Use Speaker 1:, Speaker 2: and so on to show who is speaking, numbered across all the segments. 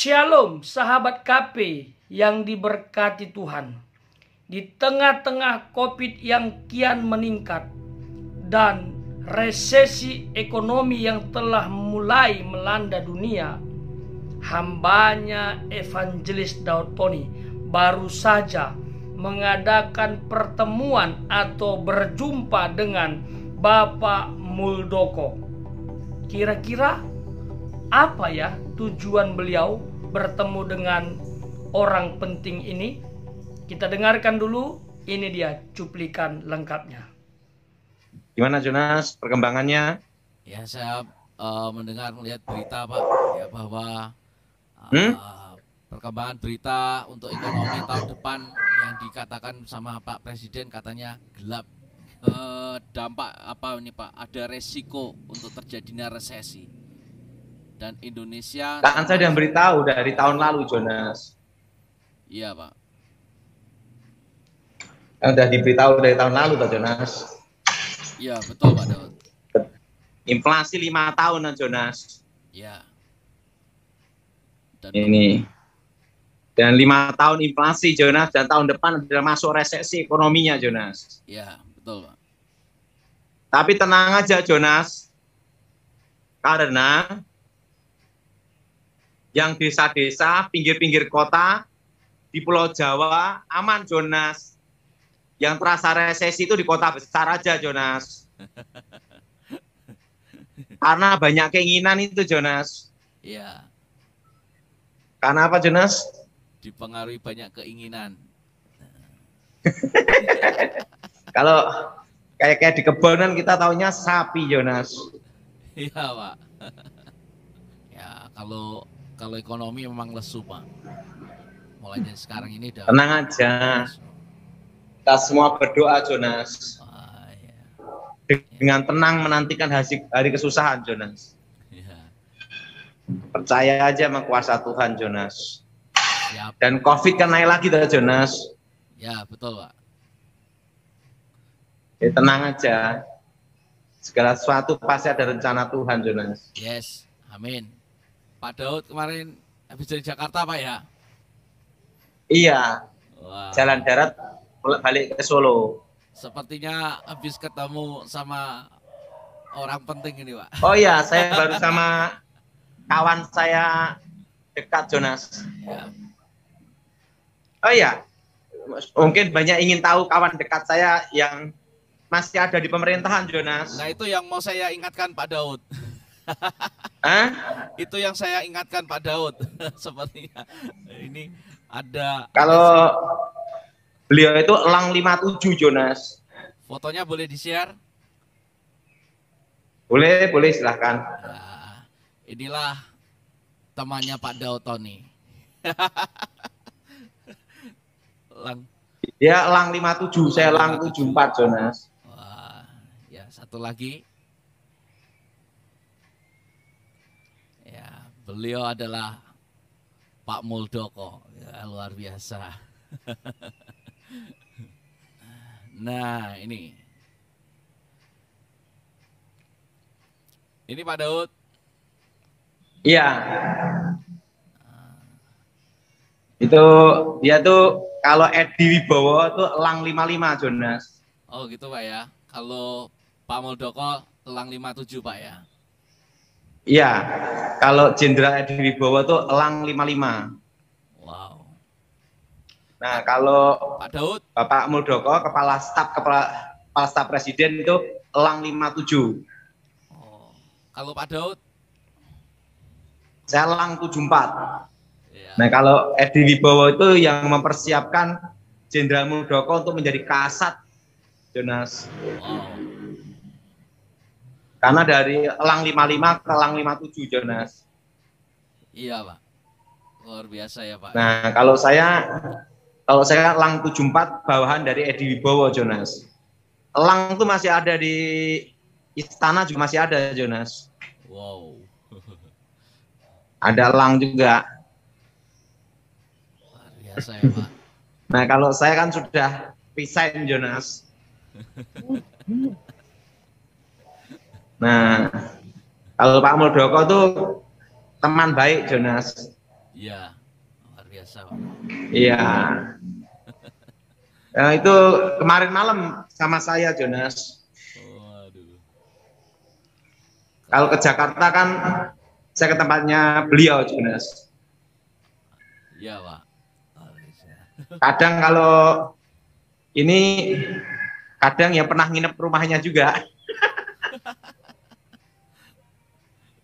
Speaker 1: Shalom sahabat KP yang diberkati Tuhan. Di tengah-tengah COVID yang kian meningkat dan resesi ekonomi yang telah mulai melanda dunia, hambanya Evangelis Daud Tony baru saja mengadakan pertemuan atau berjumpa dengan Bapak Muldoko. Kira-kira apa ya tujuan beliau bertemu dengan orang penting ini? Kita dengarkan dulu, ini dia cuplikan lengkapnya.
Speaker 2: Gimana Jonas perkembangannya?
Speaker 3: Ya, saya melihat berita Pak, ya, bahwa perkembangan berita untuk ekonomi tahun depan yang dikatakan sama Pak Presiden katanya gelap. Dampak apa ini Pak? Ada resiko untuk terjadinya resesi. Dan Indonesia
Speaker 2: Kan saya sudah beritahu dari tahun lalu Jonas.
Speaker 3: Iya Pak.
Speaker 2: Sudah diberitahu dari tahun lalu Pak Jonas.
Speaker 3: Iya betul Pak Daud.
Speaker 2: Inflasi 5 tahunan Jonas.
Speaker 3: Iya.
Speaker 2: Dan 5 tahun inflasi Jonas, dan tahun depan sudah masuk resesi ekonominya Jonas.
Speaker 3: Iya betul Pak.
Speaker 2: Tapi tenang aja Jonas, karena yang desa-desa, pinggir-pinggir kota, di Pulau Jawa aman Jonas. Yang terasa resesi itu di kota besar aja Jonas. Karena banyak keinginan itu Jonas.
Speaker 3: Iya.
Speaker 2: Karena apa Jonas?
Speaker 3: Dipengaruhi banyak keinginan.
Speaker 2: Kalau kayak di kebonan kita taunya sapi Jonas.
Speaker 3: Iya Pak. Ya kalau ekonomi memang lesu Pak. Mulai dari sekarang ini udah.
Speaker 2: Tenang aja. Kita semua berdoa Jonas.
Speaker 3: Ya.
Speaker 2: Dengan tenang menantikan hari kesusahan Jonas.
Speaker 3: Ya.
Speaker 2: Percaya aja sama kuasa Tuhan Jonas.
Speaker 3: Siap.
Speaker 2: Dan COVID kan naik lagi tuh Jonas.
Speaker 3: Ya betul Pak.
Speaker 2: Ya, tenang aja. Segala sesuatu pasti ada rencana Tuhan Jonas.
Speaker 3: Yes, amin. Pak Daud kemarin habis dari Jakarta Pak ya?
Speaker 2: Iya.
Speaker 3: Wah.
Speaker 2: Jalan darat balik ke Solo.
Speaker 3: Sepertinya habis ketemu sama orang penting ini Pak.
Speaker 2: Oh iya, saya baru sama kawan saya dekat Jonas.
Speaker 3: Ya.
Speaker 2: Oh iya, mungkin banyak ingin tahu kawan dekat saya yang masih ada di pemerintahan Jonas.
Speaker 3: Nah itu yang mau saya ingatkan Pak Daud.
Speaker 2: Hah?
Speaker 3: Itu yang saya ingatkan Pak Daud. Sepertinya ini ada.
Speaker 2: Kalau beliau itu elang 57 Jonas.
Speaker 3: Fotonya boleh di-share?
Speaker 2: Boleh silahkan.
Speaker 3: Nah, inilah temannya Pak Daud Tony.
Speaker 2: Dia elang 57, saya elang 74 Jonas.
Speaker 3: Wah, ya satu lagi. Ya, beliau adalah Pak Muldoko. Ya, luar biasa. Nah, ini Pak Daud.
Speaker 2: Iya. Itu dia tuh kalau Edi Wibowo tuh elang 55 Jonas.
Speaker 3: Oh gitu Pak ya. Kalau Pak Muldoko elang 57 Pak ya.
Speaker 2: Iya. Kalau Jenderal Edi Wibowo tuh elang 55.
Speaker 3: Wow.
Speaker 2: Nah, kalau
Speaker 3: Pak Daud,
Speaker 2: Bapak Muldoko kepala staf presiden itu elang 57.
Speaker 3: Oh. Kalau Pak Daud?
Speaker 2: Saya elang 74.
Speaker 3: Ya.
Speaker 2: Nah, kalau Edi Wibowo itu yang mempersiapkan Jenderal Muldoko untuk menjadi kasat Jonas.
Speaker 3: Wow.
Speaker 2: Karena dari elang 55 ke elang 57 Jonas.
Speaker 3: Iya Pak. Luar biasa ya Pak.
Speaker 2: Nah, kalau saya elang 74 bawahan dari Edi Wibowo Jonas. Elang itu masih ada di istana juga masih ada Jonas.
Speaker 3: Wow.
Speaker 2: Ada elang juga.
Speaker 3: Luar biasa ya Pak.
Speaker 2: Nah, kalau saya kan sudah resign Jonas. Nah, kalau Pak Muldoko tuh teman baik Jonas.
Speaker 3: Iya, luar biasa Pak.
Speaker 2: Iya. Nah, itu kemarin malam sama saya, Jonas.
Speaker 3: Waduh.
Speaker 2: Kalau ke Jakarta kan saya ke tempatnya beliau, Jonas.
Speaker 3: Iya Pak. Luar biasa.
Speaker 2: Kadang kalau ini kadang ya pernah nginep rumahnya juga.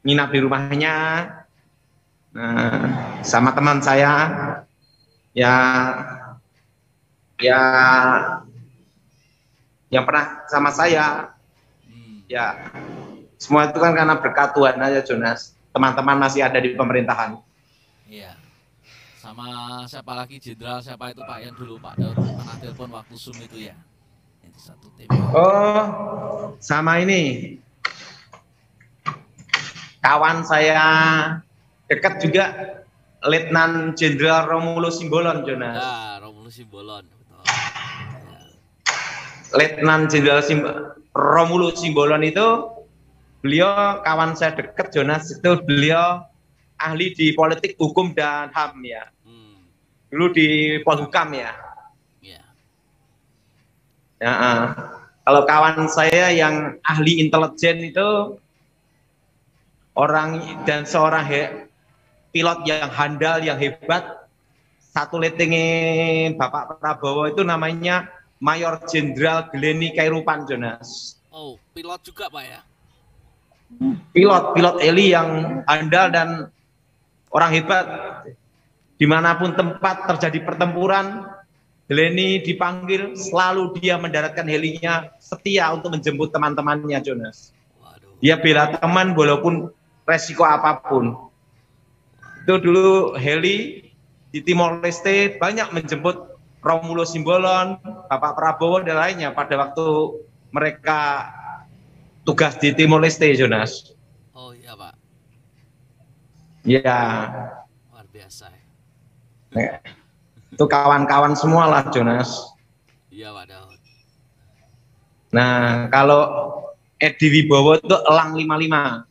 Speaker 2: Nginap di rumahnya. Nah, sama teman saya ya ya yang pernah sama saya ya semua itu kan karena berkat Tuhan aja, Jonas. Teman-teman masih ada di pemerintahan.
Speaker 3: Iya. Sama siapa lagi jenderal siapa itu Pak yang dulu Pak Daud pernah telepon waktu Zoom itu ya. Itu satu tim.
Speaker 2: Oh, sama ini kawan saya dekat juga, Letnan Jenderal Romulus Simbolon, Jonas.
Speaker 3: Ya, Romulus Simbolon. Betul. Ya.
Speaker 2: Letnan Jenderal Romulus Simbolon itu beliau kawan saya dekat, Jonas. Itu beliau ahli di politik hukum dan HAM ya. Dulu di Polhukam ya.
Speaker 3: Ya.
Speaker 2: Ya, kalau kawan saya yang ahli intelijen itu orang dan seorang pilot yang handal, yang hebat. Satu letingnya Bapak Prabowo itu namanya Mayor Jenderal Gleni Kairupan, Jonas.
Speaker 3: Oh, pilot juga Pak ya?
Speaker 2: Pilot heli yang handal dan orang hebat. Dimanapun tempat terjadi pertempuran, Gleni dipanggil, selalu dia mendaratkan helinya setia untuk menjemput teman-temannya, Jonas.
Speaker 3: Waduh.
Speaker 2: Dia bela teman walaupun resiko apapun. Itu dulu heli di Timor Leste banyak menjemput Romulus Simbolon, Bapak Prabowo dan lainnya pada waktu mereka tugas di Timor Leste, Jonas.
Speaker 3: Oh iya Pak.
Speaker 2: Ya.
Speaker 3: Luar biasa ya.
Speaker 2: Itu kawan-kawan semua lah, Jonas.
Speaker 3: Iya Pak Daud.
Speaker 2: Nah, kalau Edi Wibowo itu elang 55.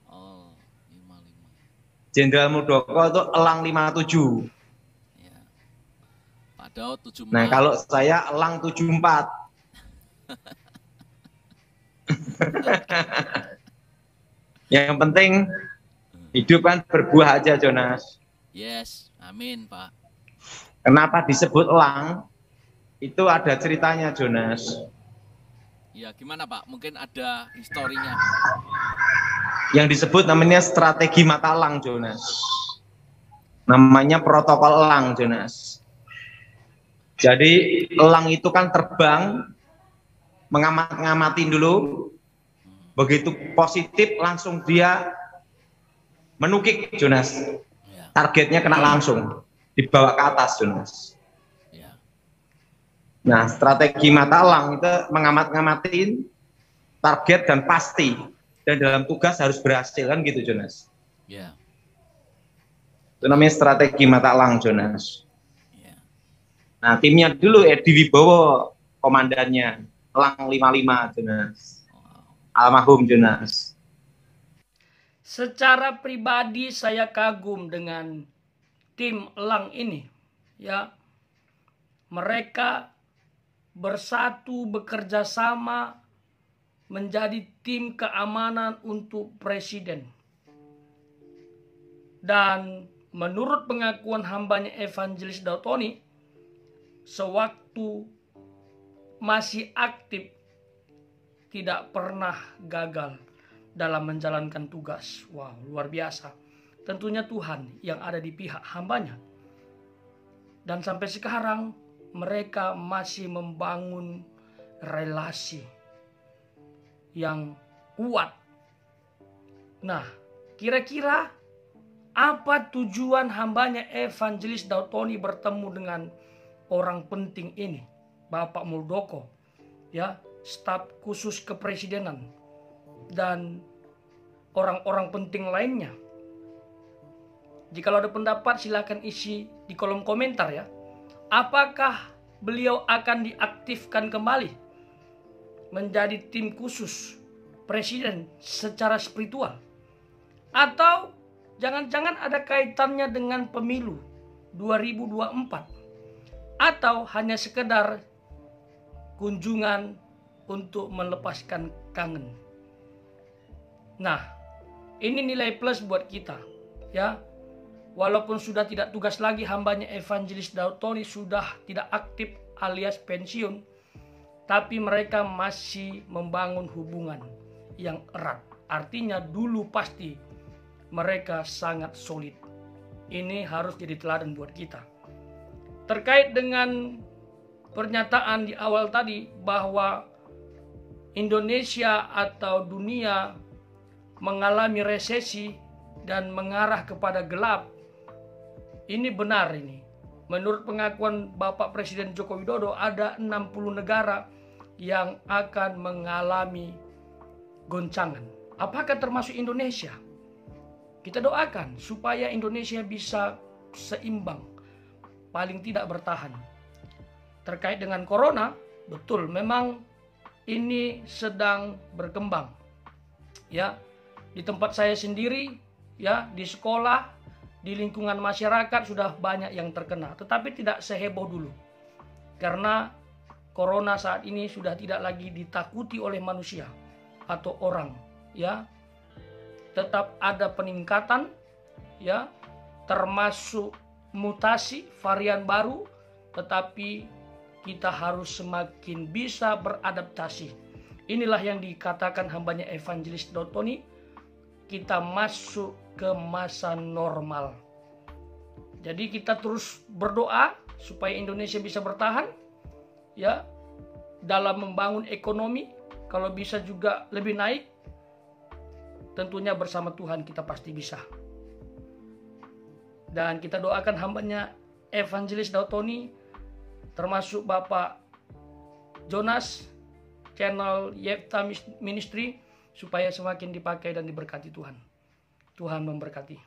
Speaker 3: Oh, 55.
Speaker 2: Jenderal Muldoko itu elang 57.
Speaker 3: Ya. Pak Daud 74.
Speaker 2: Nah, kalau saya elang 74. Yang penting hidup kan berbuah aja, Jonas.
Speaker 3: Yes, amin Pak.
Speaker 2: Kenapa disebut elang? Itu ada ceritanya, Jonas.
Speaker 3: Ya gimana Pak? Mungkin ada historinya.
Speaker 2: Yang disebut namanya strategi mata elang, Jonas. Namanya protokol elang, Jonas. Jadi elang itu kan terbang, ngamatin dulu. Begitu positif langsung dia menukik, Jonas. Targetnya kena langsung, dibawa ke atas, Jonas.
Speaker 3: Ya.
Speaker 2: Nah, strategi mata elang itu ngamatin target dan pasti. Dan dalam tugas harus berhasil, kan gitu, Jonas.
Speaker 3: Ya.
Speaker 2: Itu namanya strategi mata elang, Jonas.
Speaker 3: Ya.
Speaker 2: Nah, timnya dulu Edi Wibowo, komandannya. Elang 55, Jonas. Almarhum, Jonas.
Speaker 1: Secara pribadi saya kagum dengan tim elang ini. Ya, mereka bersatu, bekerja sama menjadi tim keamanan untuk presiden. Dan menurut pengakuan hambanya Evangelis Daud Tony, sewaktu masih aktif tidak pernah gagal dalam menjalankan tugas. Wow, luar biasa. Tentunya Tuhan yang ada di pihak hambanya. Dan sampai sekarang mereka masih membangun relasi yang kuat. Nah, kira-kira apa tujuan hambanya Evangelis Daud Tony bertemu dengan orang penting ini, Bapak Muldoko, ya, staf khusus kepresidenan dan orang-orang penting lainnya? Jika ada pendapat silakan isi di kolom komentar ya. Apakah beliau akan diaktifkan kembali menjadi tim khusus presiden secara spiritual? Atau Jangan-jangan ada kaitannya dengan pemilu 2024 atau hanya sekedar kunjungan untuk melepaskan kangen. Nah, ini nilai plus buat kita, ya. Walaupun sudah tidak tugas lagi, hambanya Evangelis Daud Tony sudah tidak aktif alias pensiun, tapi mereka masih membangun hubungan yang erat. Artinya dulu pasti mereka sangat solid. Ini harus jadi teladan buat kita. Terkait dengan pernyataan di awal tadi bahwa Indonesia atau dunia mengalami resesi dan mengarah kepada gelap, ini benar ini. Menurut pengakuan Bapak Presiden Joko Widodo, ada 60 negara yang akan mengalami goncangan. Apakah termasuk Indonesia? Kita doakan supaya Indonesia bisa seimbang, paling tidak bertahan. Terkait dengan corona, betul memang ini sedang berkembang. Ya, di tempat saya sendiri, ya, di sekolah, di lingkungan masyarakat sudah banyak yang terkena, tetapi tidak seheboh dulu. Karena corona saat ini sudah tidak lagi ditakuti oleh manusia atau orang, ya. Tetap ada peningkatan, ya, termasuk mutasi varian baru, tetapi kita harus semakin bisa beradaptasi. Inilah yang dikatakan hambanya Evangelis Daud Tony, kita masuk ke masa normal. Jadi kita terus berdoa supaya Indonesia bisa bertahan, ya, dalam membangun ekonomi, kalau bisa juga lebih naik. Tentunya bersama Tuhan kita pasti bisa. Dan kita doakan hambanya Evangelis Daud Tony, termasuk Bapak Jonas, channel Yefta Ministry, supaya semakin dipakai dan diberkati Tuhan. Tuhan memberkati.